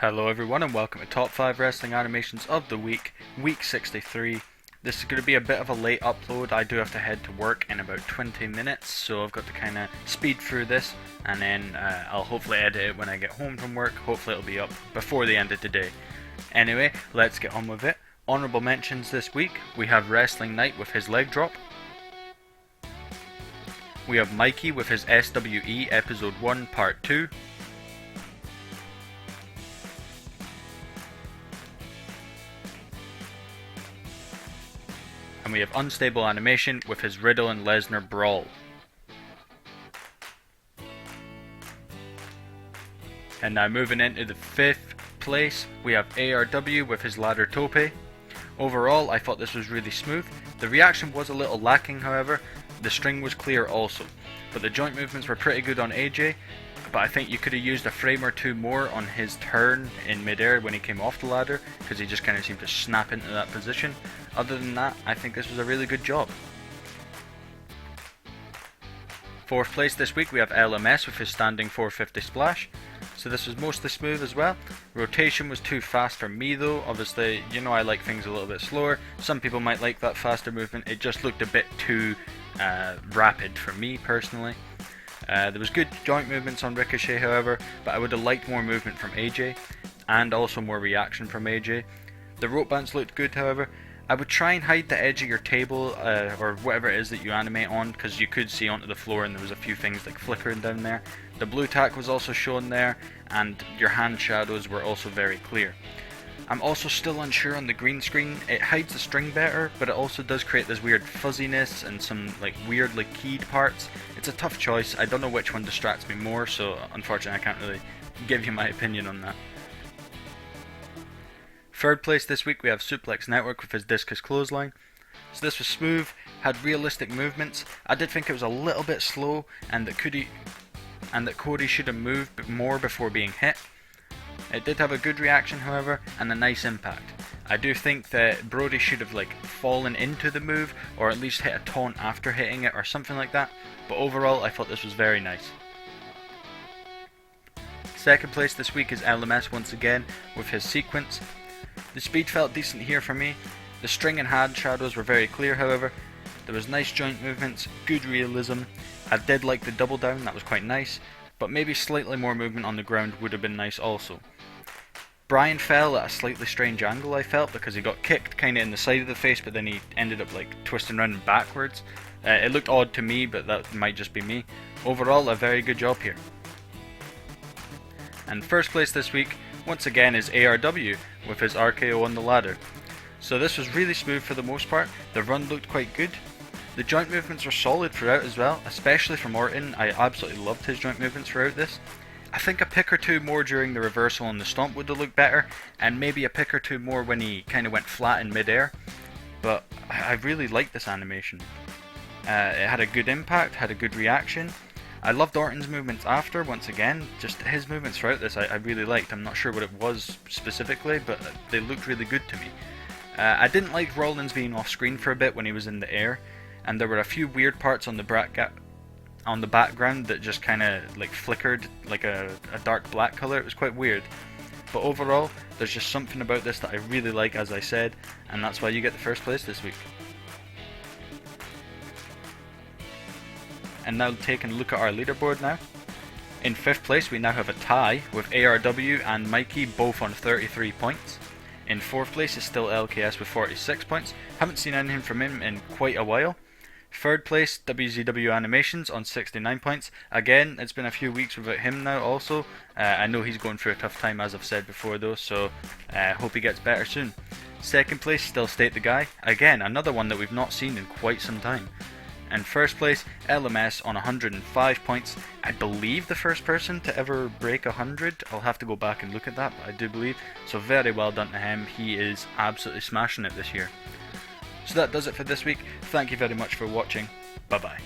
Hello everyone and welcome to Top 5 Wrestling Animations of the Week, Week 63. This is going to be a bit of a late upload. I do have to head to work in about 20 minutes, so I've got to kind of speed through this, and then I'll hopefully edit it when I get home from work. Hopefully it'll be up before the end of the day. Anyway, let's get on with it. Honourable mentions this week, we have WrestlingKnight with his leg drop. We have Myqee with his SWE Episode 1 Part 2. And we have Unstable Animation with his Riddle and Lesnar Brawl. And now moving into the 5th place, we have ARW with his Ladder Tope. Overall, I thought this was really smooth. The reaction was a little lacking, however. The string was clear also. But the joint movements were pretty good on AJ. But I think you could have used a frame or two more on his turn in midair when he came off the ladder, because he just kind of seemed to snap into that position. Other than that, I think this was a really good job. 4th place this week, we have LMS with his standing 450 splash. So this was mostly smooth as well. Rotation was too fast for me though. Obviously, you know I like things a little bit slower. Some people might like that faster movement. It just looked a bit too rapid for me personally. There was good joint movements on Ricochet however, but I would have liked more movement from AJ, and also more reaction from AJ. The rope bounce looked good however. I would try and hide the edge of your table or whatever it is that you animate on, because you could see onto the floor and there was a few things like flickering down there. The blue tack was also shown there, and your hand shadows were also very clear. I'm also still unsure on the green screen. It hides the string better, but it also does create this weird fuzziness and some like weirdly keyed parts. It's a tough choice. I don't know which one distracts me more, so unfortunately I can't really give you my opinion on that. 3rd place this week, we have SuplexNetwork with his discus clothesline. So this was smooth, had realistic movements. I did think it was a little bit slow, and that Cody should have moved more before being hit. It did have a good reaction however, and a nice impact. I do think that Brody should have fallen into the move, or at least hit a taunt after hitting it or something like that, but overall I thought this was very nice. 2nd place this week is LMS once again with his sequence. The speed felt decent here for me. The string and hand shadows were very clear however. There was nice joint movements, good realism. I did like the double down, that was quite nice, but maybe slightly more movement on the ground would have been nice also. Brian fell at a slightly strange angle I felt, because he got kicked kind of in the side of the face, but then he ended up twisting around backwards. It looked odd to me, but that might just be me. Overall, a very good job here. And 1st place this week, once again, is ARW with his RKO on the ladder. So this was really smooth for the most part. The run looked quite good. The joint movements were solid throughout as well, especially from Orton. I absolutely loved his joint movements throughout this. I think a pick or two more during the reversal and the stomp would have looked better, and maybe a pick or two more when he kind of went flat in midair. But I really liked this animation. It had a good impact, had a good reaction. I loved Orton's movements after, once again. Just his movements throughout this I really liked. I'm not sure what it was specifically, but they looked really good to me. I didn't like Rollins being off screen for a bit when he was in the air, and there were a few weird parts on the background that just kind of flickered like a dark black colour. It was quite weird. But overall, there's just something about this that I really like, as I said, and that's why you get the 1st place this week. And now taking a look at our leaderboard now. In 5th place we now have a tie with ARW and Myqee both on 33 points. In 4th place is still LKS with 46 points. Haven't seen anything from him in quite a while. 3rd place, WZW Animations on 69 points. Again, it's been a few weeks without him now also. I know he's going through a tough time, as I've said before though, so hope he gets better soon. 2nd place, still SteakTheGuy. Again, another one that we've not seen in quite some time. And 1st place, LMS on 105 points. I believe the first person to ever break 100. I'll have to go back and look at that, but I do believe. So very well done to him. He is absolutely smashing it this year. So that does it for this week. Thank you very much for watching. Bye bye.